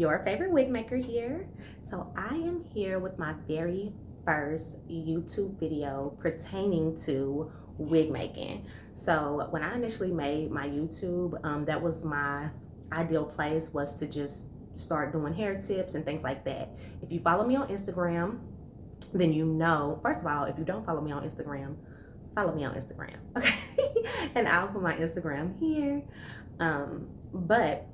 your favorite wig maker here. So I am here with my very first YouTube video pertaining to wig making. So when I initially made my YouTube, that was my ideal place, was to just start doing hair tips and things like that. If you follow me on Instagram, then you know, first of all, if you don't follow me on Instagram, follow me on Instagram, okay? And I'll put my Instagram here. But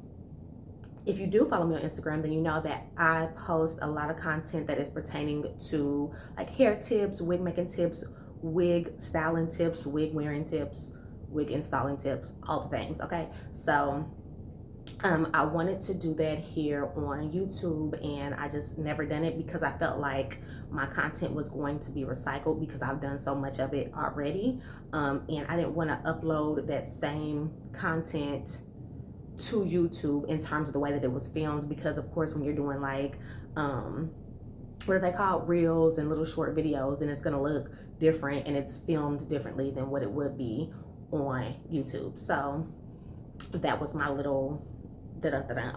if you do follow me on Instagram, then you know that I post a lot of content that is pertaining to like hair tips, wig making tips, wig styling tips, wig wearing tips, wig installing tips, all the things, okay? So I wanted to do that here on YouTube, and I just never done it because I felt like my content was going to be recycled because I've done so much of it already, and I didn't want to upload that same content to YouTube in terms of the way that it was filmed, because of course when you're doing like what are they called, reels and little short videos, and it's gonna look different and it's filmed differently than what it would be on YouTube. So that was my little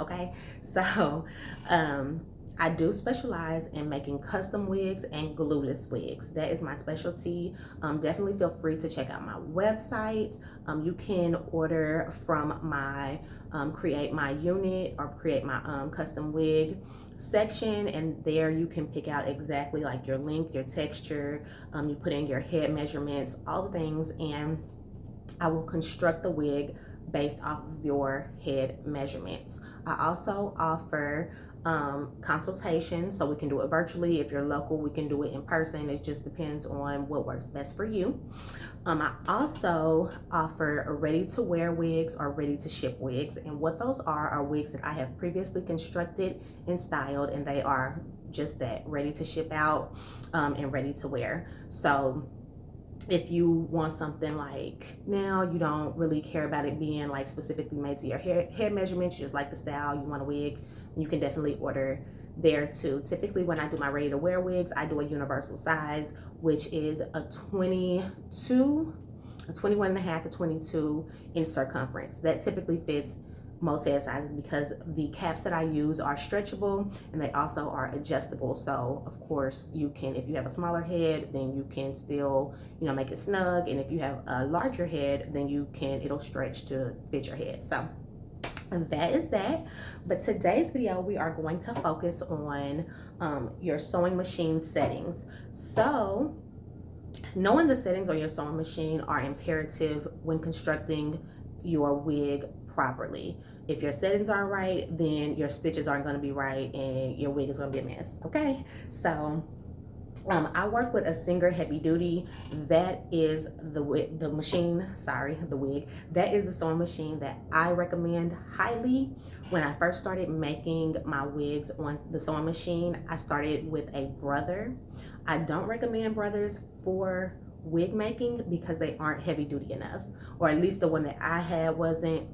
okay? So I do specialize in making custom wigs and glueless wigs. That is my specialty. Definitely feel free to check out my website. You can order from my create my unit or create my custom wig section, and there you can pick out exactly like your length, your texture, you put in your head measurements, all the things, and I will construct the wig based off of your head measurements. I also offer consultations, so we can do it virtually. If you're local, we can do it in person. It just depends on what works best for you. I also offer ready-to-wear wigs or ready-to-ship wigs, and what those are wigs that I have previously constructed and styled, and they are just that, ready to ship out and ready to wear. So if you want something like, now you don't really care about it being like specifically made to your hair measurements, you just like the style, you want a wig, you can definitely order there too. Typically when I do my ready to wear wigs, I do a universal size, which is a 21 and a half to 22 in circumference. That typically fits most head sizes because the caps that I use are stretchable and they also are adjustable. So of course you can, if you have a smaller head, then you can still, you know, make it snug, and if you have a larger head, then you can, it'll stretch to fit your head. So that is that. But today's video, we are going to focus on your sewing machine settings. So knowing the settings on your sewing machine are imperative when constructing your wig properly. If your settings aren't right, then your stitches aren't going to be right and your wig is going to be a mess, okay? So I work with a Singer heavy duty. That is the wig, the wig. That is the sewing machine that I recommend highly. When I first started making my wigs on the sewing machine, I started with a Brother. I don't recommend Brothers for wig making because they aren't heavy duty enough, or at least the one that I had wasn't.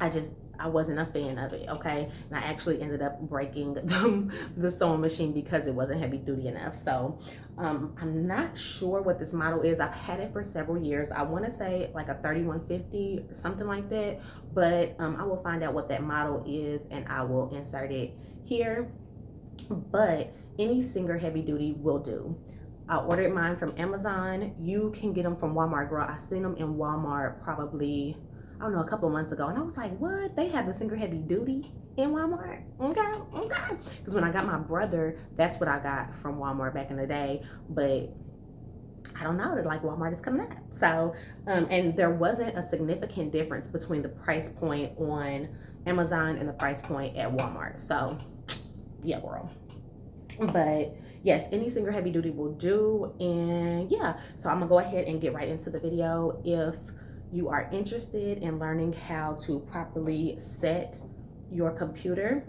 I wasn't a fan of it, okay? And I actually ended up breaking the sewing machine because it wasn't heavy duty enough. So I'm not sure what this model is. I've had it for several years. I want to say like a 3150 or something like that, but I will find out what that model is and I will insert it here. But any Singer heavy duty will do. I ordered mine from Amazon. You can get them from Walmart, girl. I seen them in Walmart probably, I don't know, a couple of months ago, and I was like, what? They have the Singer heavy duty in Walmart? Okay. Because when I got my Brother, that's what I got from Walmart back in the day, but I don't know, like Walmart is coming up. So, and there wasn't a significant difference between the price point on Amazon and the price point at Walmart. So, yeah, girl. But yes, any Singer heavy duty will do. And yeah, so I'm gonna go ahead and get right into the video. If you are interested in learning how to properly set your computer,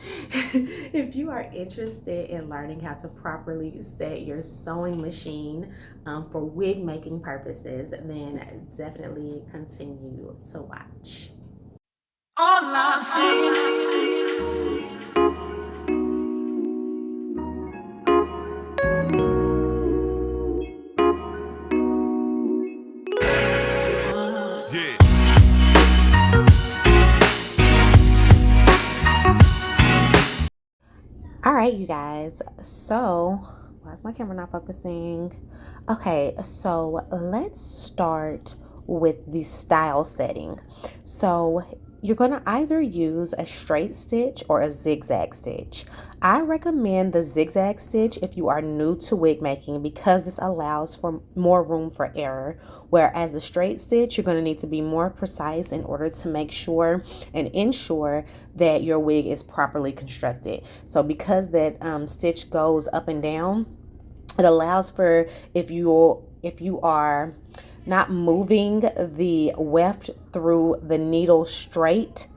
if you are interested in learning how to properly set your sewing machine for wig making purposes, then definitely continue to watch. All I'm saying. right, you guys, so why is my camera not focusing? Okay, so let's start with the style setting. So you're going to either use a straight stitch or a zigzag stitch. I recommend the zigzag stitch if you are new to wig making because this allows for more room for error, whereas the straight stitch, you're going to need to be more precise in order to make sure and ensure that your wig is properly constructed. So because that stitch goes up and down, it allows for, if you are not moving the weft through the needle straight,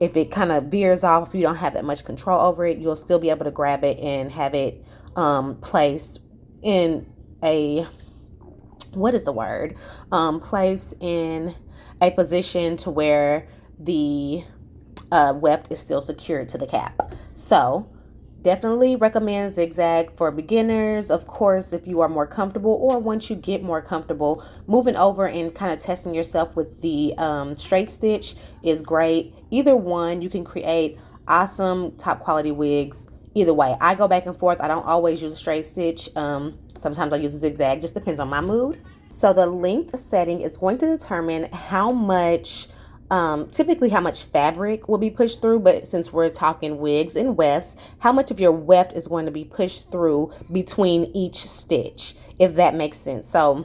if it kind of veers off, if you don't have that much control over it, you'll still be able to grab it and have it placed in a, what is the word? Placed in a position to where the weft is still secured to the cap. So definitely recommend zigzag for beginners. Of course, if you are more comfortable, or once you get more comfortable, moving over and kind of testing yourself with the straight stitch is great. Either one, you can create awesome top quality wigs. Either way, I go back and forth. I don't always use a straight stitch. Sometimes I use a zigzag, just depends on my mood. So the length setting is going to determine how much typically how much fabric will be pushed through, but since we're talking wigs and wefts, how much of your weft is going to be pushed through between each stitch, if that makes sense. So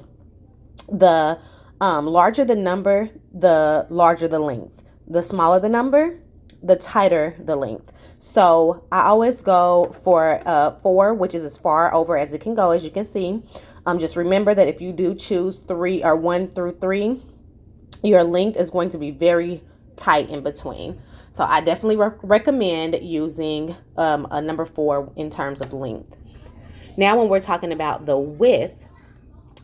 the larger the number, the larger the length. The smaller the number, the tighter the length. So I always go for 4, which is as far over as it can go, as you can see. Just remember that if you do choose 3 or 1 through 3, your length is going to be very tight in between. So I definitely recommend using a number 4 in terms of length. Now, when we're talking about the width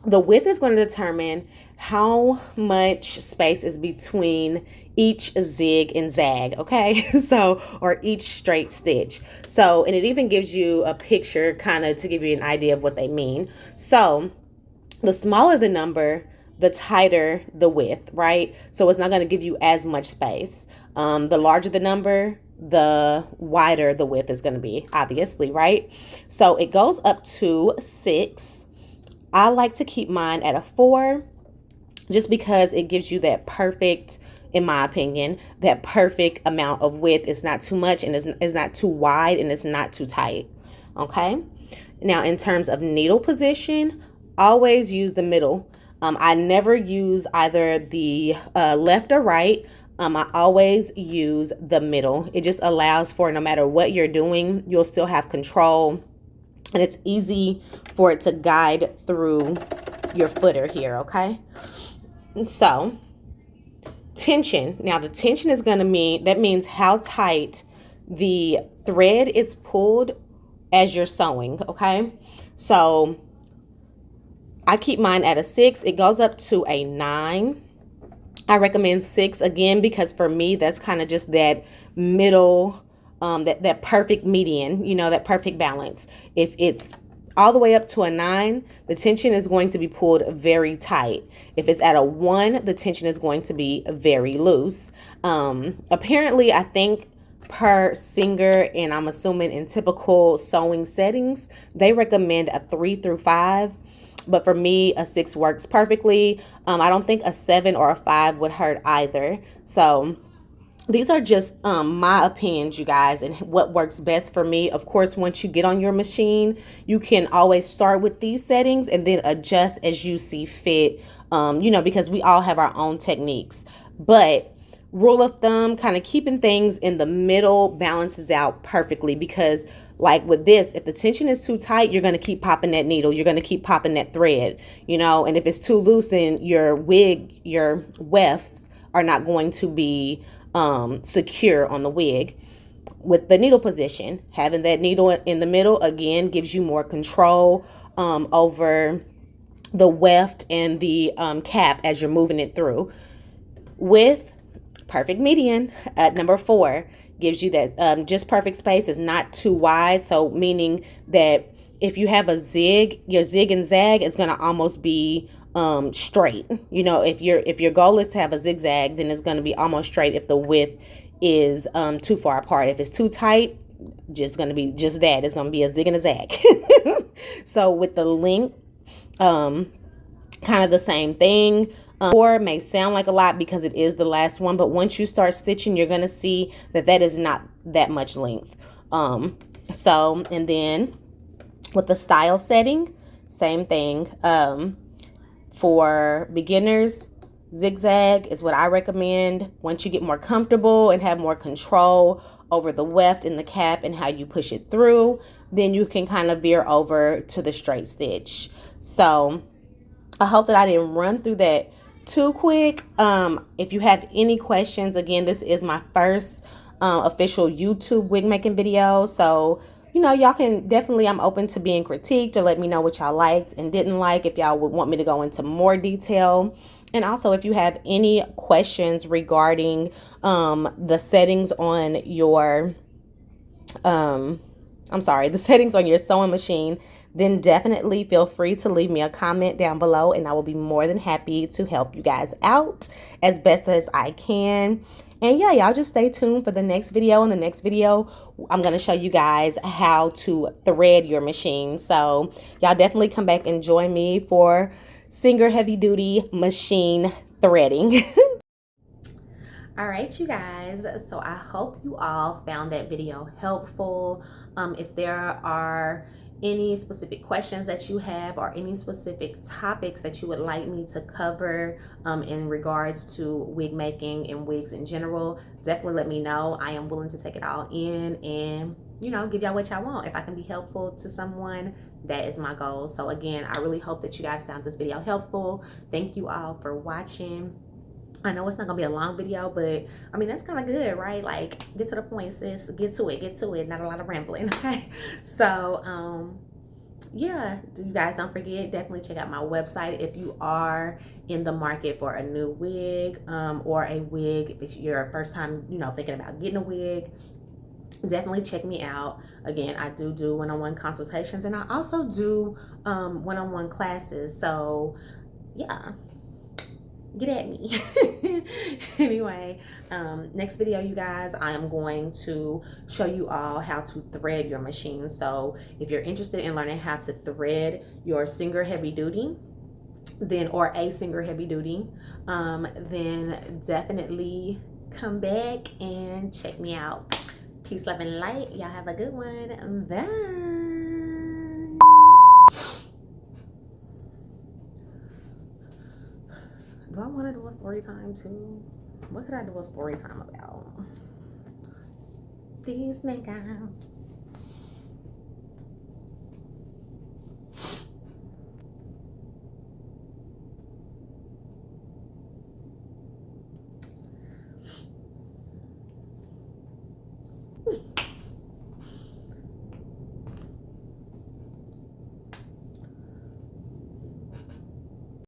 is going to determine how much space is between each zig and zag, okay? So, or each straight stitch. So, and it even gives you a picture kind of to give you an idea of what they mean. So, the smaller the number, the tighter the width, right? So it's not going to give you as much space. The larger the number, the wider the width is going to be, obviously, right? So it goes up to 6. I like to keep mine at a 4 just because it gives you that perfect, in my opinion, that perfect amount of width. It's not too much and it's not too wide and it's not too tight, okay? Now, in terms of needle position, always use the middle. I never use either the left or right. I always use the middle. It just allows for, no matter what you're doing, you'll still have control. And it's easy for it to guide through your footer here, okay? And so, tension. Now, the tension is going to mean, that means how tight the thread is pulled as you're sewing, okay? So I keep mine at a 6. It goes up to a 9. I recommend 6 again because for me that's kind of just that middle, that perfect median, you know, that perfect balance. If it's all the way up to a 9, the tension is going to be pulled very tight. If it's at a 1, the tension is going to be very loose. Apparently, I think per singer, and I'm assuming in typical sewing settings, they recommend a 3 through 5. But for me, a 6 works perfectly. I don't think a 7 or a 5 would hurt either. So these are just my opinions, you guys, and what works best for me. Of course, once you get on your machine, you can always start with these settings and then adjust as you see fit, you know, because we all have our own techniques. But rule of thumb, kind of keeping things in the middle balances out perfectly, because like with this, if the tension is too tight, you're going to keep popping that needle. You're going to keep popping that thread, you know, and if it's too loose, then your wig, your wefts are not going to be secure on the wig. With the needle position, having that needle in the middle, again, gives you more control over the weft and the cap as you're moving it through. With perfect median at number 4, gives you that just perfect space. Is not too wide, so meaning that if you have a zig, your zig and zag is going to almost be straight. You know, if your goal is to have a zigzag, then it's going to be almost straight if the width is too far apart. If it's too tight, just going to be just that. It's going to be a zig and a zag. So with the length, kind of the same thing. Or may sound like a lot because it is the last one, but once you start stitching, you're going to see that that is not that much length. So, and then with the style setting, same thing. For beginners, zigzag is what I recommend. Once you get more comfortable and have more control over the weft and the cap and how you push it through, then you can kind of veer over to the straight stitch. So I hope that I didn't run through that too quick. If you have any questions, again, this is my first official YouTube wig making video. So, you know, y'all can definitely, I'm open to being critiqued or let me know what y'all liked and didn't like, if y'all would want me to go into more detail. And also, if you have any questions regarding the settings on your, the settings on your sewing machine, then definitely feel free to leave me a comment down below and I will be more than happy to help you guys out as best as I can. And yeah, y'all just stay tuned for the next video. In the next video, I'm going to show you guys how to thread your machine. So y'all definitely come back and join me for Singer Heavy Duty machine threading. All right, you guys, so I hope you all found that video helpful. If there are any specific questions that you have or any specific topics that you would like me to cover in regards to wig making and wigs in general, definitely let me know. I am willing to take it all in and, you know, give y'all what y'all want. If I can be helpful to someone, that is my goal. So again, I really hope that you guys found this video helpful. Thank you all for watching. I know it's not gonna be a long video, but I mean, that's kind of good, right? Like, get to the point, sis. Get to it. Not a lot of rambling, okay? So, yeah, you guys don't forget, definitely check out my website if you are in the market for a new wig or a wig. If it's your first time, you know, thinking about getting a wig, definitely check me out. Again, I do one-on-one consultations and I also do one-on-one classes. So, yeah. Get at me. Anyway, next video, you guys, I am going to show you all how to thread your machine. So if you're interested in learning how to thread your Singer Heavy Duty, then, or a Singer Heavy Duty, then definitely come back and check me out. Peace, love, and light. Y'all have a good one. Bye. Do I want to do a story time too? What could I do a story time about? These niggas.